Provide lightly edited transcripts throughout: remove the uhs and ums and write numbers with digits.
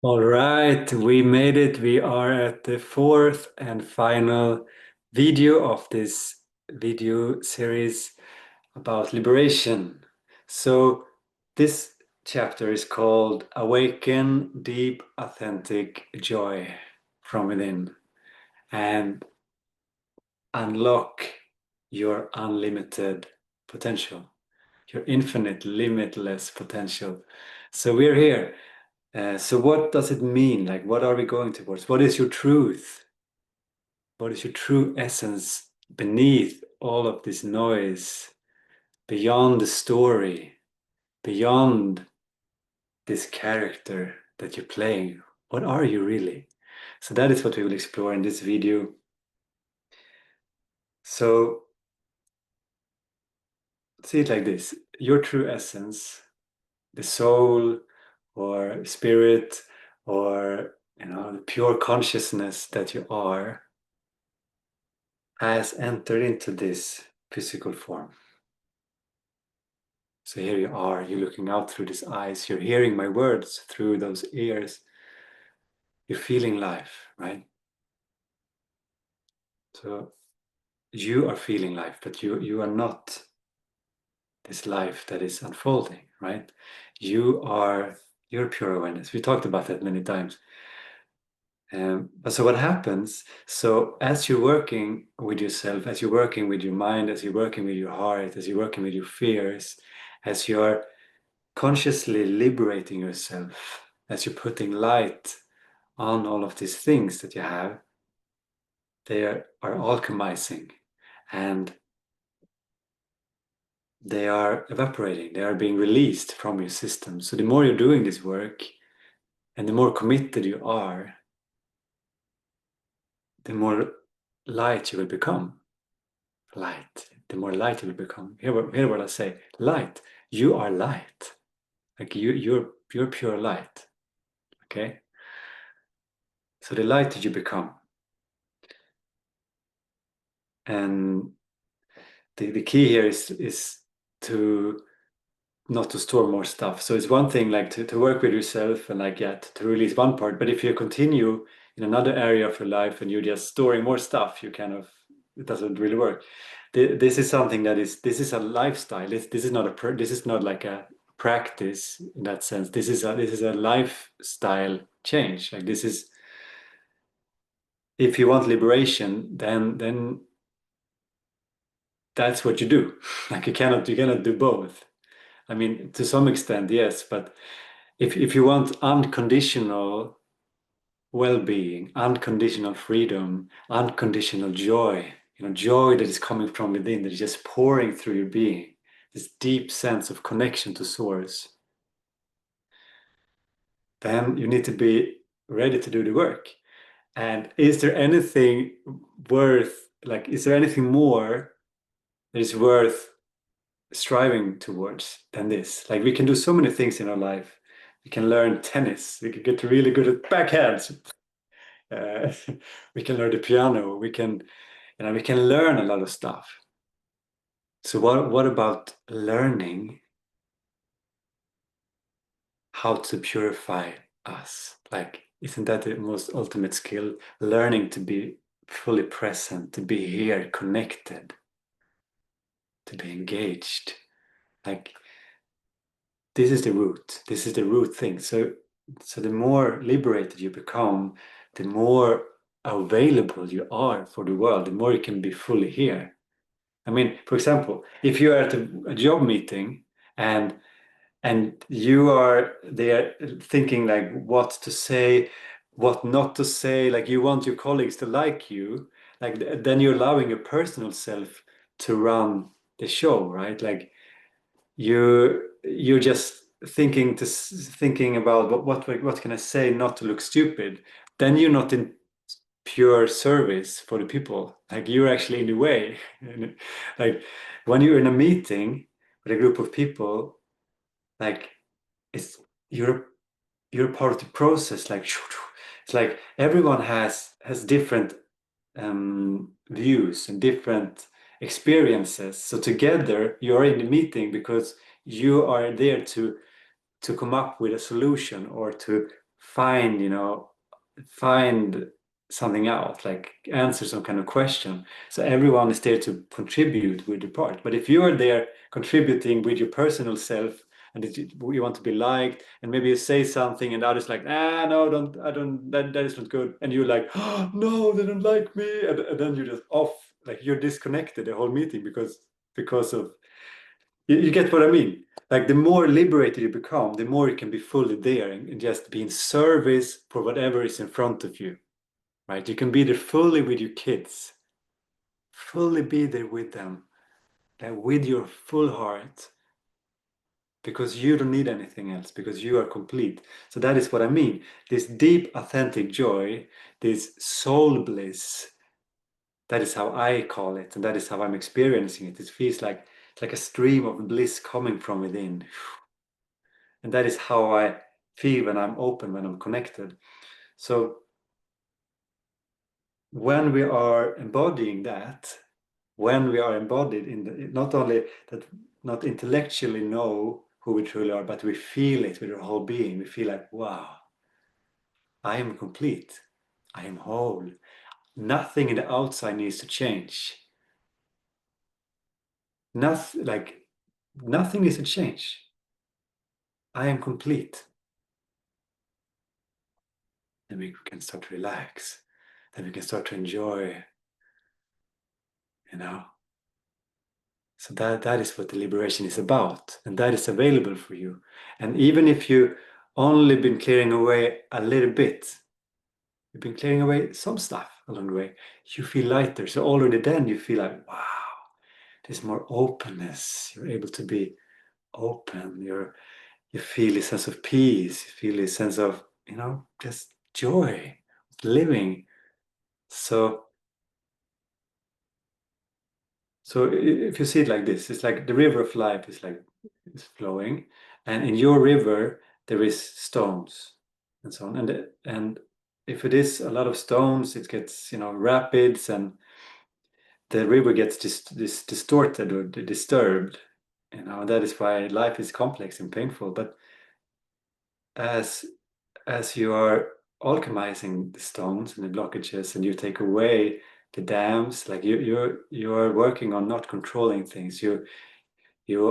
All right, we made it. We are at the fourth and final video of this video series about liberation. So, this chapter is called Awaken Deep Authentic Joy from Within and Unlock Your Unlimited Potential, your infinite, limitless potential. So, we're here. So what does it mean? Like, what are we going towards? What is your truth? What is your true essence beneath all of this noise, beyond the story, beyond this character that you're playing? What are you really? So that is what we will explore in this video. So see it like this. Your true essence, the soul or spirit or the pure consciousness that you are has entered into this physical form. So here you are, you're looking out through these eyes, you're hearing my words through those ears, you're feeling life, right? So you are feeling life, but you are not this life that is unfolding, right? You're pure awareness. We talked about that many times. But so what happens? So as you're working with yourself, as you're working with your mind, as you're working with your heart, as you're working with your fears, as you're consciously liberating yourself, as you're putting light on all of these things that you have, they are alchemizing and they are evaporating, they are being released from your system. So the more you're doing this work and the more committed you are, the more light you will become. Light, the more light you will become. Hear what I say. Light. You are light. Like you're pure light. Okay? So the light that you become. And the key here is to not to store more stuff. So it's one thing like to work with yourself and like to release one part, but if you continue in another area of your life and you're just storing more stuff, it doesn't really work. This is something this is a lifestyle. This is not this is not like a practice in that sense. This is a lifestyle change. Like this is, if you want liberation, then that's what you do. Like you cannot do both. I mean, to some extent, yes, but if you want unconditional well-being, unconditional freedom, unconditional joy, joy that is coming from within, that is just pouring through your being, this deep sense of connection to source, then you need to be ready to do the work. And is there anything is there anything more that is worth striving towards than this? Like we can do so many things in our life. We can learn tennis. We can get really good at backhands. Uh, we can learn the piano. We can learn a lot of stuff. So what about learning how to purify us? Like, isn't that the most ultimate skill? Learning to be fully present, to be here, connected, to be engaged. Like, this is the root. This is the root thing. So the more liberated you become, the more available you are for the world, the more you can be fully here. I mean, for example, if you are at a job meeting and you are there thinking like what to say, what not to say, like you want your colleagues to like you, like then you're allowing your personal self to run the show, right? Like you're just thinking about what can I say not to look stupid. Then you're not in pure service for the people. Like you're actually in the way. Like when you're in a meeting with a group of people, like it's you're you're part of the process. Like it's like everyone has different views and different experiences. So together you're in the meeting because you are there to come up with a solution or to find, find something out, like answer some kind of question. So everyone is there to contribute with the part. But if you are there contributing with your personal self, and you want to be liked, and maybe you say something and others like, no, don't, I don't, that is not good, and you're like, oh, no, they don't like me, and then you're just off, like you're disconnected the whole meeting because of, you get what I mean? Like the more liberated you become, the more you can be fully there and just be in service for whatever is in front of you, right? You can be there fully with your kids, fully be there with them, with your full heart, because you don't need anything else, because you are complete. So that is what I mean. This deep, authentic joy, this soul bliss, that is how I call it, and that is how I'm experiencing it. It feels like a stream of bliss coming from within. And that is how I feel when I'm open, when I'm connected. So when we are embodying that, when we are embodied in the, not only that, not intellectually know who we truly are, but we feel it with our whole being. We feel like, wow, I am complete. I am whole. Nothing in the outside needs to change. Nothing needs to change. I am complete. Then we can start to relax. Then we can start to enjoy, you know. So that is what the liberation is about, and that is available for you. And even if you only been clearing away a little bit, you've been clearing away some stuff along the way, you feel lighter. So already then you feel like, wow, there's more openness. You're able to be open. You feel a sense of peace. You feel a sense of, just joy, living. So if you see it like this, it's like the river of life is flowing, and in your river there is stones and so on. And if it is a lot of stones, it gets rapids, and the river gets distorted or disturbed. That is why life is complex and painful. But as you are alchemizing the stones and the blockages, and you take away the dams, like you are working on not controlling things. You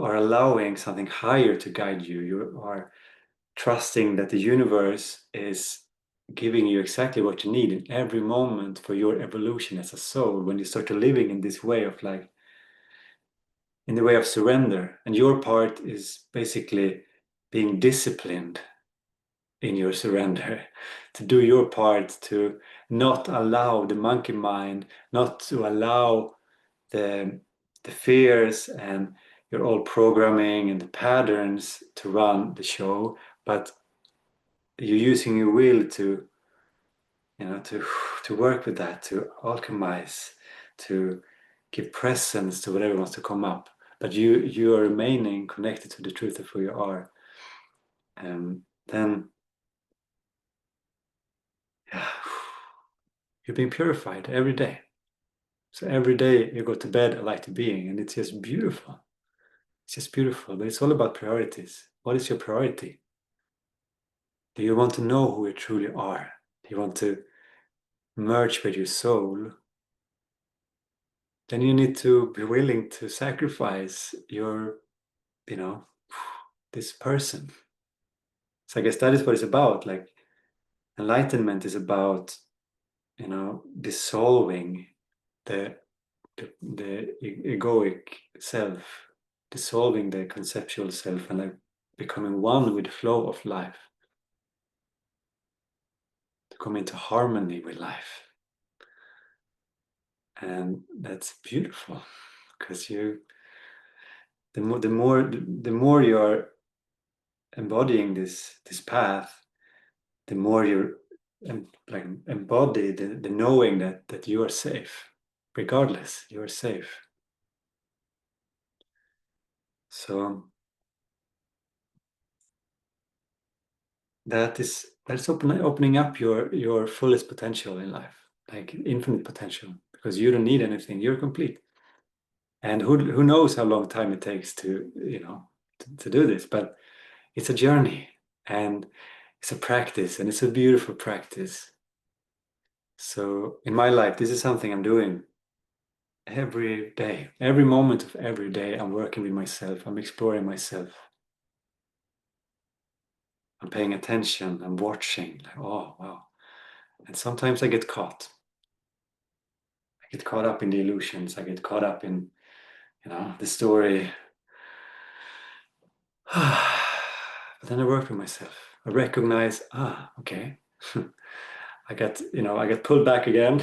are allowing something higher to guide you. You are trusting that the universe is giving you exactly what you need in every moment for your evolution as a soul. When you start to living in this way of in the way of surrender, and your part is basically being disciplined in your surrender, to do your part, to not allow the monkey mind, not to allow the fears and your old programming and the patterns to run the show, but you're using your will to work with that, to alchemize, to give presence to whatever wants to come up. But you are remaining connected to the truth of who you are, and then yeah, you're being purified every day. So every day you go to bed a lighter being, and it's just beautiful. It's just beautiful. But it's all about priorities. What is your priority? Do you want to know who you truly are? Do you want to merge with your soul? Then you need to be willing to sacrifice your, you know, this person. So I guess that is what it's about. Like enlightenment is about, dissolving the egoic self, dissolving the conceptual self, and like becoming one with the flow of life, to come into harmony with life. And that's beautiful, because the more you're embodying this path, the more you like embody the knowing that you are safe. Regardless, you are safe. So that's opening up your fullest potential in life, like infinite potential, because you don't need anything. You're complete. And who knows how long time it takes to to do this, but it's a journey, and it's a practice, and it's a beautiful practice. So in my life, this is something I'm doing every day. Every moment of every day, I'm working with myself. I'm exploring myself. I'm paying attention. I'm watching. Like, oh, wow. And sometimes I get caught. I get caught up in the illusions. I get caught up in, the story. But then I work with myself. I recognize, okay. I get pulled back again.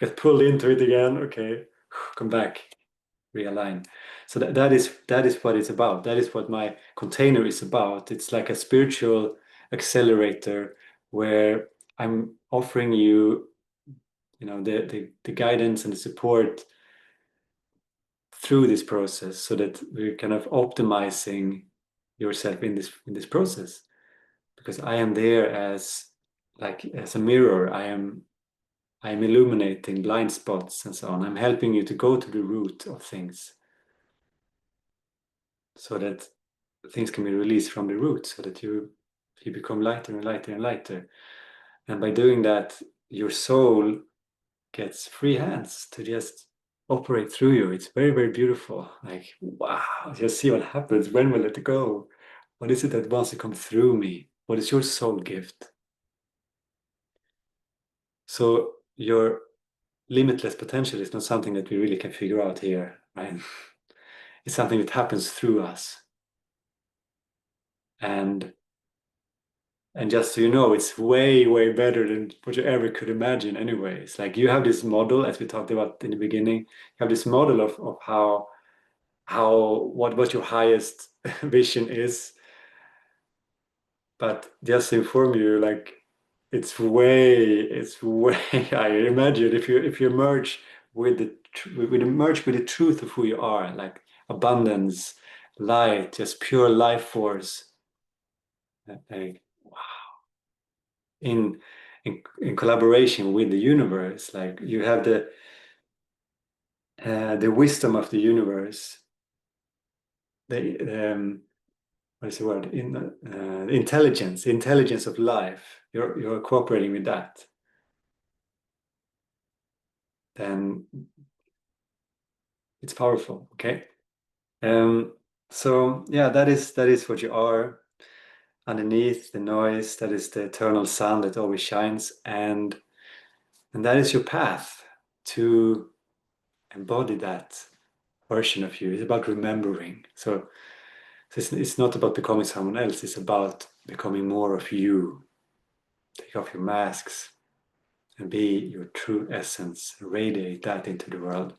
Get pulled into it again. Okay, come back, realign. So that is what it's about. That is what my container is about. It's like a spiritual accelerator where I'm offering you, the guidance and the support through this process, so that we're kind of optimizing yourself in this process. Because I am there as a mirror. I'm illuminating blind spots and so on. I'm helping you to go to the root of things, so that things can be released from the root, so that you become lighter and lighter and lighter. And by doing that, your soul gets free hands to just operate through you. It's very, very beautiful. Like, wow, just see what happens. When will it go? What is it that wants to come through me? What is your soul gift? So your limitless potential is not something that we really can figure out here, right? It's something that happens through us. And just so you know, it's way, way better than what you ever could imagine anyway. It's like you have this model, as we talked about in the beginning, you have this model of what your highest vision is. But just to inform you, like it's way higher. Imagine if you merge with the truth of who you are, like abundance, light, just pure life force. Like, in, in collaboration with the universe, like you have the wisdom of the universe, the what is the word, intelligence of life. You're cooperating with that, then it's powerful. Okay. So yeah, that is what you are. Underneath the noise, that is the eternal sun that always shines, and that is your path to embody that version of you. It's about remembering. So it's not about becoming someone else. It's about becoming more of you. Take off your masks and be your true essence. Radiate that into the world.